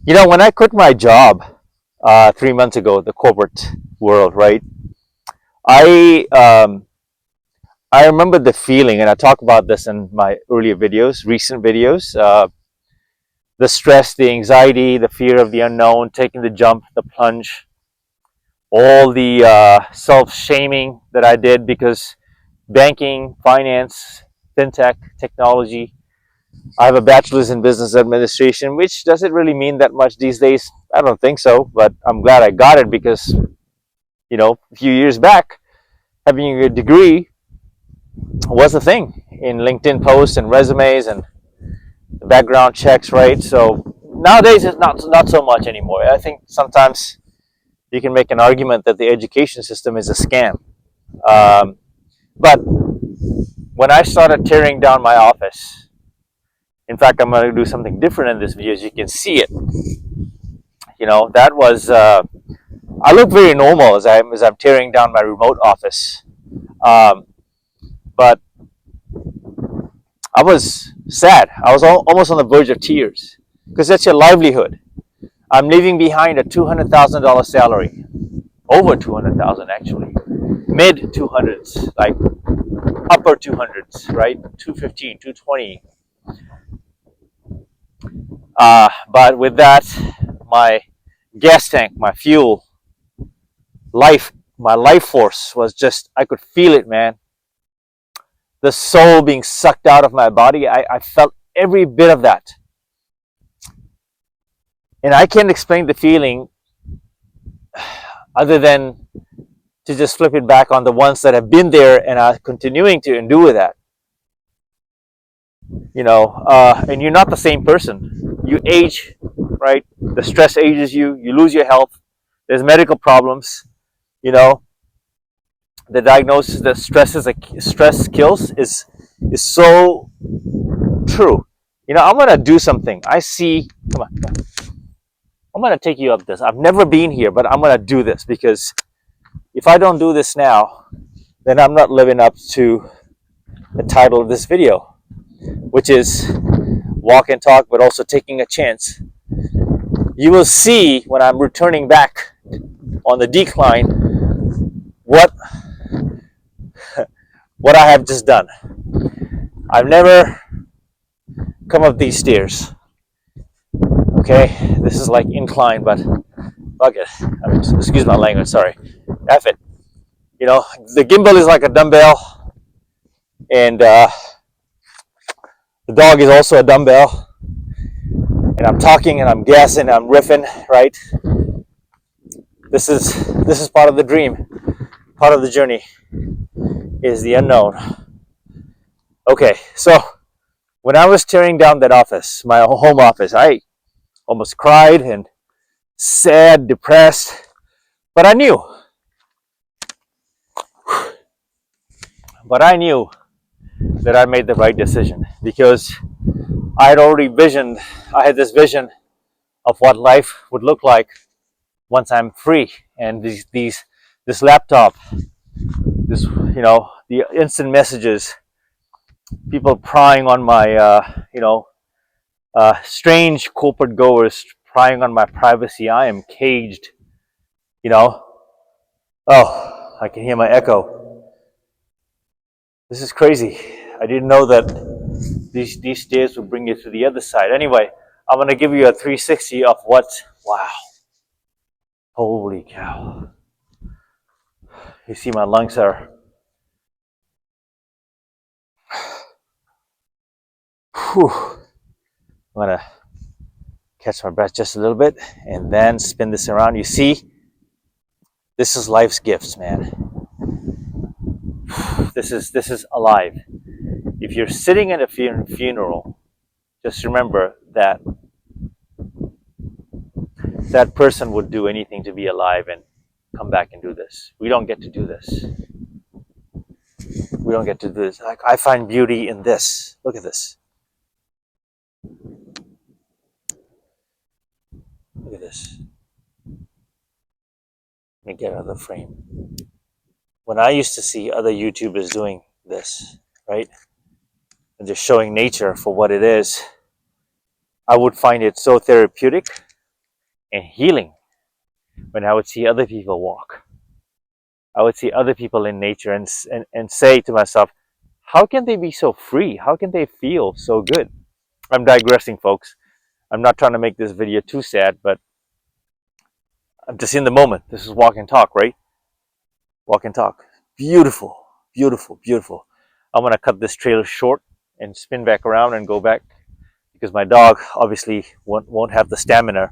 You know, when I quit my job 3 months ago, the corporate world, right? I um, I remember the feeling, and I talk about this in my earlier videos, recent videos. The stress, the anxiety, the fear of the unknown, taking the jump, the plunge, all the self-shaming that I did because banking, finance, fintech, technology. I have a bachelor's in business administration, which doesn't really mean that much these days. I don't think so, but I'm glad I got it because, a few years back, having a degree was a thing in LinkedIn posts and resumes and background checks, right? So nowadays it's not so much anymore. I think sometimes you can make an argument that the education system is a scam. But when I started tearing down my office, in fact, I'm going to do something different in this video, as you can see it. That was I look very normal as I'm tearing down my remote office, um, but I was sad. I was almost on the verge of tears because that's your livelihood. I'm leaving behind a $200,000 salary, over 200,000 actually, mid 200s, like upper 200s, right? 215, 220. But with that, my gas tank, my fuel, my life force was just, I could feel it, man. The soul being sucked out of my body. I felt every bit of that. And I can't explain the feeling other than to just flip it back on the ones that have been there and are continuing to endure that. And you're not the same person. You age, right? The stress ages you. You lose your health. There's medical problems. The diagnosis that stress kills is so true. I'm gonna do something. I see. Come on. I'm gonna take you up this. I've never been here, but I'm gonna do this because if I don't do this now, then I'm not living up to the title of this video, which is walk and talk, but also taking a chance. You will see when I'm returning back on the decline what I have just done. I've never come up these stairs. Okay, this is like incline, but fuck it. Excuse my language. Sorry. F it. The gimbal is like a dumbbell, and the dog is also a dumbbell. And I'm talking, and I'm gassing, and I'm riffing. Right. This is part of the dream. Part of the journey is the unknown. Okay, so when I was tearing down that office, my home office, I almost cried and sad, depressed, but I knew. That I made the right decision because I had this vision of what life would look like once I'm free. And this laptop, the instant messages, people prying on my, strange corporate goers prying on my privacy. I am caged, Oh, I can hear my echo. This is crazy. I didn't know that these stairs would bring you to the other side. Anyway, I'm going to give you a 360 of what, wow. Holy cow. You see my lungs are, whew. I'm going to catch my breath just a little bit and then spin this around. You see, this is life's gifts, man. This is alive. If you're sitting at a funeral, just remember that that person would do anything to be alive and come back and do this. We don't get to do this. We don't get to do this. I find beauty in this. Look at this. Look at this. Let me get out of the frame. When I used to see other YouTubers doing this, right, and just showing nature for what it is, I would find it so therapeutic. and healing when I would see other people walk. I would see other people in nature and say to myself, how can they be so free? How can they feel so good? I'm digressing, folks. I'm not trying to make this video too sad, but I'm just in the moment. This is walk and talk, right? Walk and talk. Beautiful, beautiful, beautiful. I'm going to cut this trailer short and spin back around and go back because my dog obviously won't have the stamina.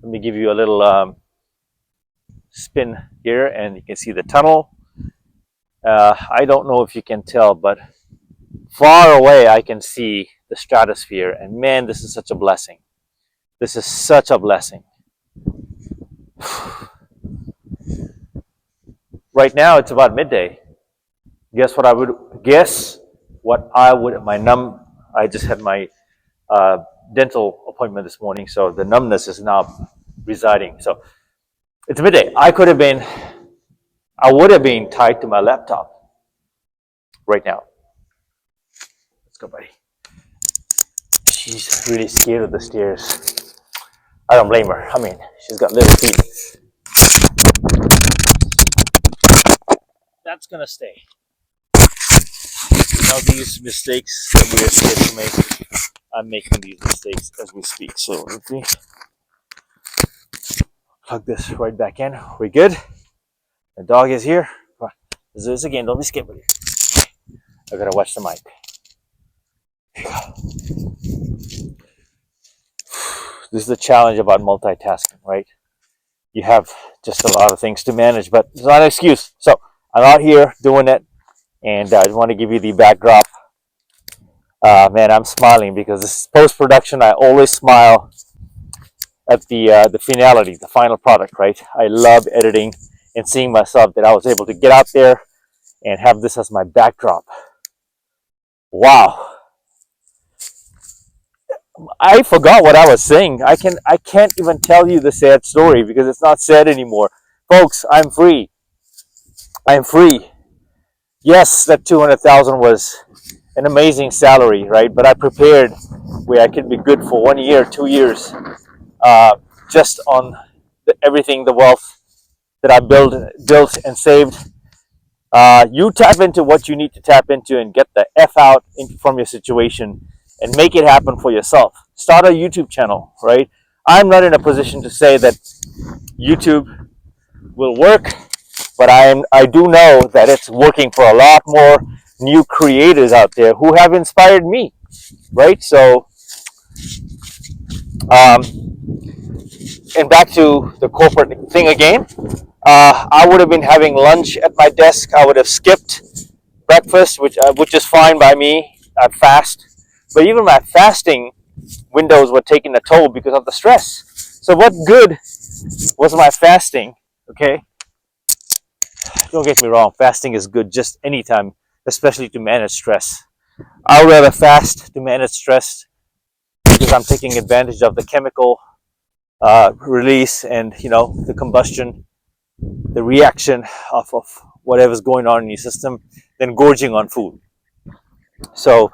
Let me give you a little spin here, and you can see the tunnel. I don't know if you can tell, but far away I can see the stratosphere, and man, this is such a blessing. This is such a blessing. Right now it's about midday. Guess what I would I just had my dental appointment this morning, so the numbness is now residing. So it's midday. I would have been tied to my laptop right now. Let's go, buddy. She's really scared of the stairs. I don't blame her. I mean, she's got little feet. That's gonna stay. Now these mistakes that we're scared to make, I'm making these mistakes as we speak. So let me plug this right back in. We good? The dog is here. Let's do this again. Don't be scared, buddy. I gotta watch the mic. Here you go. This is the challenge about multitasking, right? You have just a lot of things to manage, but it's not an excuse. So I'm out here doing it, and I just want to give you the backdrop. Man, I'm smiling because this post-production, I always smile at the finality, the final product, right? I love editing and seeing myself that I was able to get out there and have this as my backdrop. Wow. I forgot what I was saying. I can't even tell you the sad story because it's not sad anymore. Folks, I'm free. I'm free. Yes, that 200,000 was an amazing salary, right? But I prepared where I could be good for 1 year, 2 years, just on everything, the wealth that I built and saved. You tap into what you need to tap into and get the F out from your situation and make it happen for yourself. Start a YouTube channel, right? I'm not in a position to say that YouTube will work, but I do know that it's working for a lot more new creators out there who have inspired me, right? So, and back to the corporate thing again. I would have been having lunch at my desk. I would have skipped breakfast, which is fine by me. I fast, but even my fasting windows were taking a toll because of the stress. So what good was my fasting? Okay, don't get me wrong, fasting is good just anytime, especially to manage stress. I would rather fast to manage stress because I'm taking advantage of the chemical release and the combustion, the reaction of whatever's going on in your system, than gorging on food. So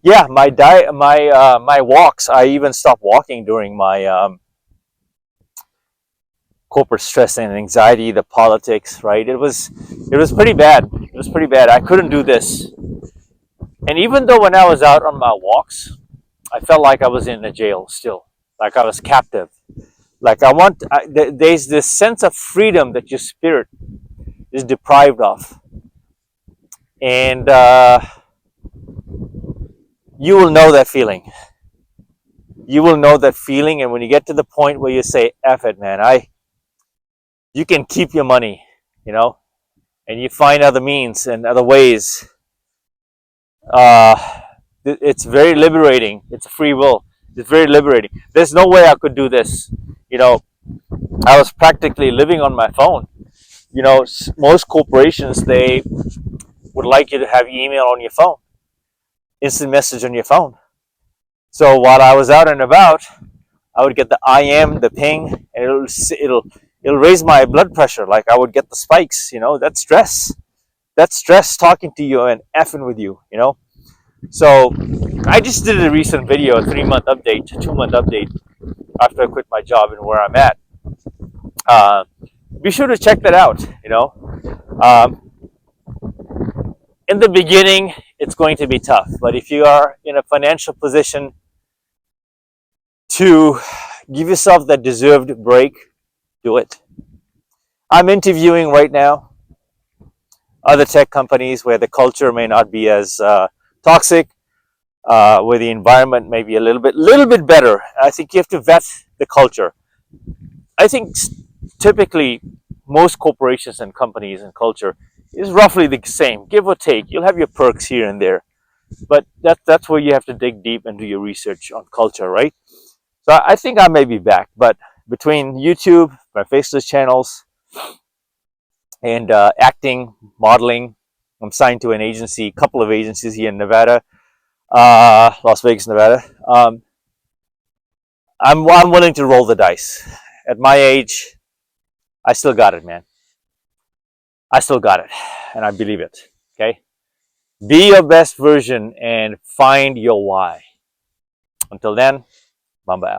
yeah, my diet, my walks, I even stopped walking during my corporate stress and anxiety, the politics, right? It was pretty bad. It was pretty bad. I couldn't do this. And even though when I was out on my walks, I felt like I was in a jail still, like I was captive. Like there's this sense of freedom that your spirit is deprived of. And you will know that feeling. You will know that feeling, and when you get to the point where you say, F it, man, you can keep your money, and you find other means and other ways. It's very liberating. It's free will. It's very liberating. There's no way I could do this. I was practically living on my phone. Most corporations, they would like you to have email on your phone, instant message on your phone. So while I was out and about, I would get the IM, the ping, and it'll raise my blood pressure. Like I would get the spikes. That's stress. That's stress talking to you and effing with you. So I just did a recent video, a 3-month update, 2-month update after I quit my job and where I'm at. Uh, be sure to check that out. Um, in the beginning, it's going to be tough, but if you are in a financial position to give yourself that deserved break, do it. I'm interviewing right now other tech companies where the culture may not be as toxic, where the environment may be a little bit better. I think you have to vet the culture. I think typically most corporations and companies and culture is roughly the same, give or take. You'll have your perks here and there, but that's where you have to dig deep and do your research on culture, right? So I think I may be back, but between YouTube, my faceless channels, and acting, modeling, I'm signed to an agency, couple of agencies here in Nevada, Las Vegas, Nevada. I'm willing to roll the dice. At my age, I still got it, man. I still got it, and I believe it. Okay, be your best version and find your why. Until then, Mamba out.